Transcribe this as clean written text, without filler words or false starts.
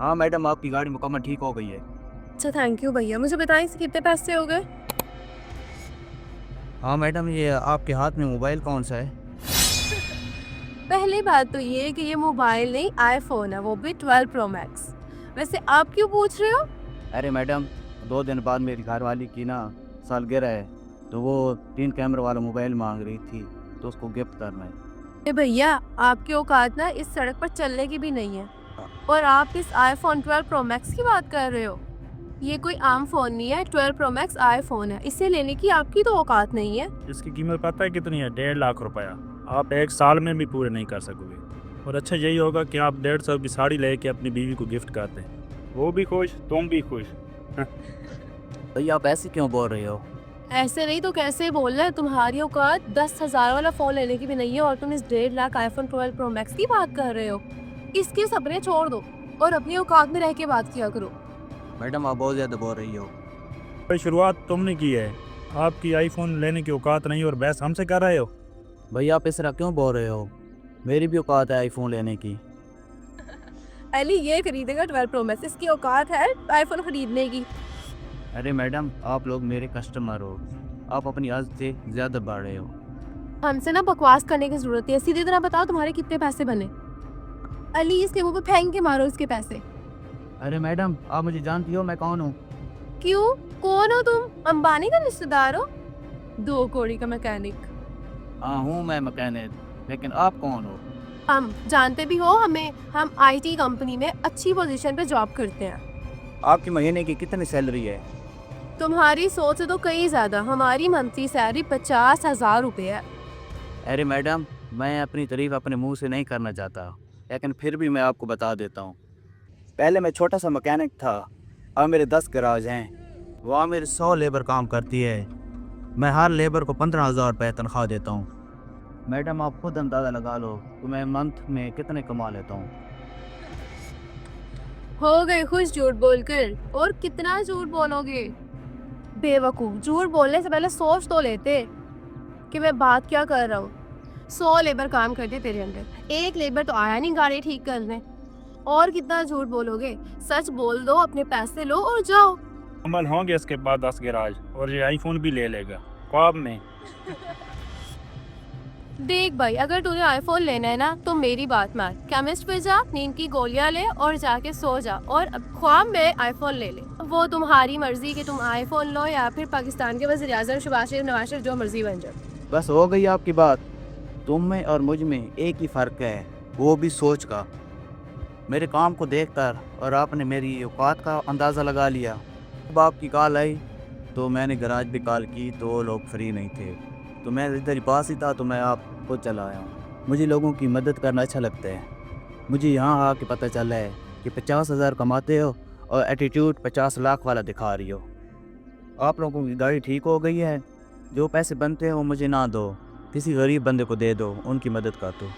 हाँ मैडम, आपकी गाड़ी मुकम्मल ठीक हो गई है। अच्छा थैंक यू भैया। मुझे बताएं इसके कितने पैसे हो गए? हाँ मैडम, ये आपके हाथ में मोबाइल कौन सा है? पहली बात तो ये कि ये मोबाइल नहीं आईफोन है, वो भी 12 प्रो मैक्स। वैसे आप क्यों पूछ रहे हो? अरे मैडम, 2 दिन बाद मेरी घरवाली की ना सालगिरह है, तो वो 3 कैमरा वाला मोबाइल मांग रही थी, तो उसको गिफ्ट करना है। ए भैया, आपकी औकात ना इस सड़क पर चलने की भी नहीं है। और आप इस आईफोन 12 प्रो मैक्स की बात कर रहे हो? ये कोई आम फोन नहीं है, 12 प्रो मैक्स आईफोन है। इसे लेने की आपकी तो औकात नहीं है। इसकी कीमत पता है कितनी है? 1.5 लाख रुपया। आप एक साल में भी पूरे नहीं कर सकोगे। और अच्छा यही होगा कि आप 150 की साड़ी लेके अपनी बीवी को गिफ्ट कर दें, वो भी खुश, तुम भी खुश। भैया आप ऐसे क्यों बोल रहे हो? ऐसे नहीं तो कैसे बोल रहे हैं? तुम्हारी औकात 10,000 वाला फोन लेने की भी नहीं है और तुम इस 1.5 लाख आईफोन 12 प्रो मैक्स की बात कर रहे हो। इसके सपने छोड़ दो और अपनी औकात में रह के बात किया करो। मैडम आप बहुत ज़्यादा बोल रही हो। भाई शुरुआत तुमने की है। आपकी आईफोन लेने की औकात नहीं और बहस हमसे कर रहे हो। भैया आप इस तरह क्यों बोल रहे हो? मेरी भी औकात है आईफोन लेने की। अली ये खरीदेगा 12 प्रो मैक्स, इसकी औकात है आईफोन खरीदने की। अरे मैडम, आप लोग मेरे कस्टमर हो, आप अपनी हद से ज़्यादा बढ़ रहे हो। हमसे ना बकवास करने की जरूरत है, सीधी तरह बताओ तुम्हारे कितने पैसे बने। अली इसके मुंह पे फेंक के मारो इसके पैसे। अरे मैडम, आप मुझे जानती हो मैं कौन हूँ? क्यों? कौन हो तुम? अंबानी का रिश्तेदार हो? 2 कौड़ी का मैकेनिक। हाँ हूँ मैं मैकेनिक, लेकिन आप कौन हो? हम जानते भी हो हमें, हम आईटी कंपनी में अच्छी पोजीशन पे जॉब करते हैं। आपकी महीने की कितनी सैलरी है? तुम्हारी सोच से तो कई ज्यादा। हमारी मंथली सैलरी 50,000 रुपये है। अरे मैडम, मैं अपनी तारीफ अपने मुंह से नहीं करना चाहता, लेकिन फिर भी मैं आपको बता देता हूँ। पहले मैं छोटा सा मैकेनिक था, अब मेरे 10 गराज हैं। वहाँ मेरे 100 लेबर काम करती है। मैं हर लेबर को 15,000 रुपये तनख्वाह देता हूँ। मैडम आप खुद अंदाज़ा लगा लो तो मैं मंथ में कितने कमा लेता हूँ। हो गए खुश झूठ बोलकर। और कितना झूठ बोलोगे? बेवकूफ, झूठ बोलने से पहले सोच तो लेते कि मैं बात क्या कर रहा हूँ। 100 लेबर काम करते तेरे अंदर, एक लेबर तो आया नहीं गाड़ी ठीक करने। और कितना झूठ बोलोगे? सच बोल दो, अपने पैसे लो और जाओ। अमल होंगे इसके बाद 10 गैराज और ये आईफोन भी ले लेगा ख्वाब में। देख भाई, अगर तूने आईफोन लेना है ना तो मेरी बात मान, केमिस्ट पे जा, नींद की गोलियां ले और जाके सो जा और अब ख्वाब में आईफोन ले ले। वो तुम्हारी मर्जी कि तुम आईफोन लो या फिर पाकिस्तान के वज़ीर आज़म शहबाज शरीफ नवाज शरीफ जो मर्जी बन जाओ। बस हो गई आपकी बात। तुम में और मुझ में एक ही फ़र्क है, वो भी सोच का। मेरे काम को देखकर और आपने मेरी औकात का अंदाज़ा लगा लिया। जब आपकी कॉल आई तो मैंने गराज भी कॉल की तो वो लोग फ्री नहीं थे, तो मैं इधर ही पास ही था तो मैं आपको चला आया हूँ। मुझे लोगों की मदद करना अच्छा लगता है। मुझे यहाँ आके पता चला है कि 50,000 कमाते हो और एटीट्यूड 50 लाख वाला दिखा रही हो। आप लोगों की गाड़ी ठीक हो गई है, जो पैसे बनते हैं वो मुझे ना दो, किसी गरीब बंदे को दे दो, उनकी मदद कर दो।